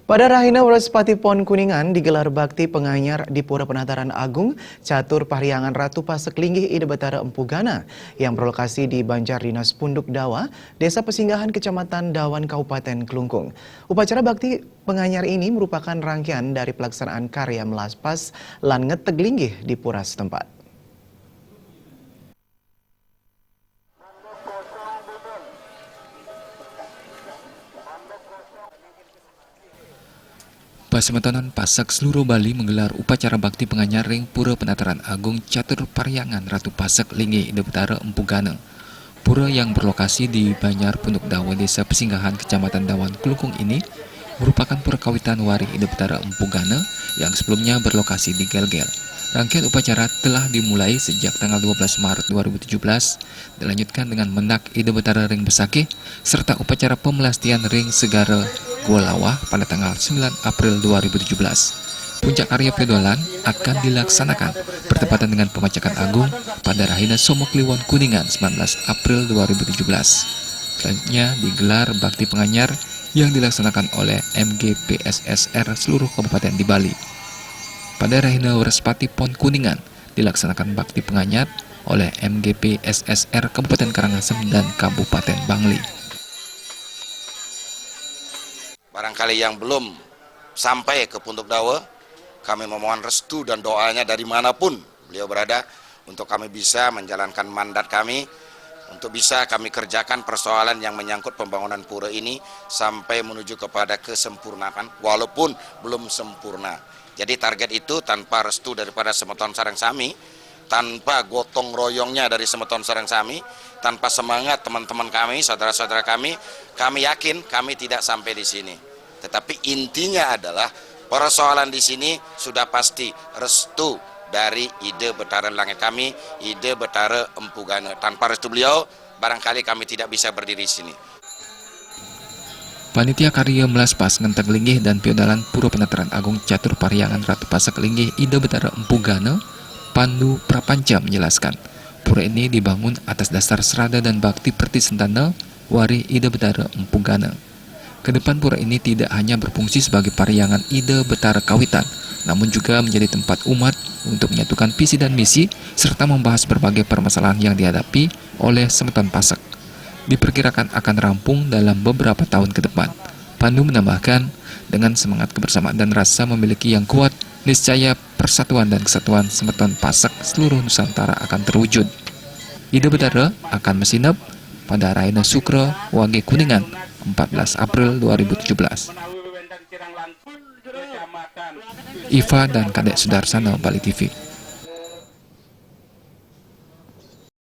Pada Rahina Waraspati Pon Kuningan digelar bakti penganyar di Pura Penataran Agung Catur Pariangan Ratu Pasek Linggih Ida Betara Empu Gana yang berlokasi di Banjar Dinas Punduk Dawa, Desa Pesinggahan Kecamatan Dawan Kabupaten Kelungkung. Upacara bakti penganyar ini merupakan rangkaian dari pelaksanaan karya melaspas lan ngeteg linggih di pura setempat. Pasemetonan Pasek seluruh Bali menggelar upacara bakti penganyar ring Pura Penataran Agung Catur Pariangan Ratu Pasek Linggih Ida Betara Empu Gana. Pura yang berlokasi di Banjar Punduk Dawa, Desa Pesinggahan Kecamatan Dawan Kelungkung ini merupakan pura kawitan Wari Ida Betara Empu Gana yang sebelumnya berlokasi di Gelgel. Rangkaian upacara telah dimulai sejak tanggal 12 Maret 2017, dilanjutkan dengan mendak Ida Betara Ring Besakih, serta upacara pemelastian Ring Segara Golawah pada tanggal 9 April 2017. Puncak karya pedolan akan dilaksanakan bertepatan dengan pemacakan agung pada Rahina Somo Kliwon Kuningan 19 April 2017. Selanjutnya digelar bakti penganyar yang dilaksanakan oleh MGPSSR seluruh kabupaten di Bali. Pada Rahina Waraspati Pon Kuningan dilaksanakan bakti penganyar oleh MGPSSR Kabupaten Karangasem dan Kabupaten Bangli. Barangkali yang belum sampai ke Punduk Dawa, kami memohon restu dan doanya dari manapun beliau berada untuk kami bisa menjalankan mandat kami, untuk bisa kami kerjakan persoalan yang menyangkut pembangunan pura ini sampai menuju kepada kesempurnaan walaupun belum sempurna. Jadi target itu tanpa restu daripada Semeton Sareng Sami, tanpa gotong royongnya dari Semeton Sareng Sami, tanpa semangat teman-teman kami, saudara-saudara kami yakin kami tidak sampai di sini. Tetapi intinya adalah persoalan di sini sudah pasti restu dari Ida Betara Langit kami, Ida Betara Empu Gana. Tanpa restu beliau, barangkali kami tidak bisa berdiri di sini. Panitia karya melaspas ngenteg linggih dan piodalan Pura Penataran Agung Catur Pariangan Ratu Pasek Linggih Ida Betara Empu Gana, Pandu Prapanca menjelaskan, pura ini dibangun atas dasar serada dan bakti perti sentana Wari Ida Betara Empu Gana. Kedepan pura ini tidak hanya berfungsi sebagai pariangan Ida Betara Kawitan, namun juga menjadi tempat umat untuk menyatukan visi dan misi serta membahas berbagai permasalahan yang dihadapi oleh Semeton Pasek. Diperkirakan akan rampung dalam beberapa tahun ke depan. Pandu menambahkan, dengan semangat kebersamaan dan rasa memiliki yang kuat, niscaya persatuan dan kesatuan Semeton Pasek seluruh Nusantara akan terwujud. Ida Betara akan mesinap pada Rahina Sukra Wage Kuningan 14 April 2017. Iva dan Kadek Sudarsana, Bali TV.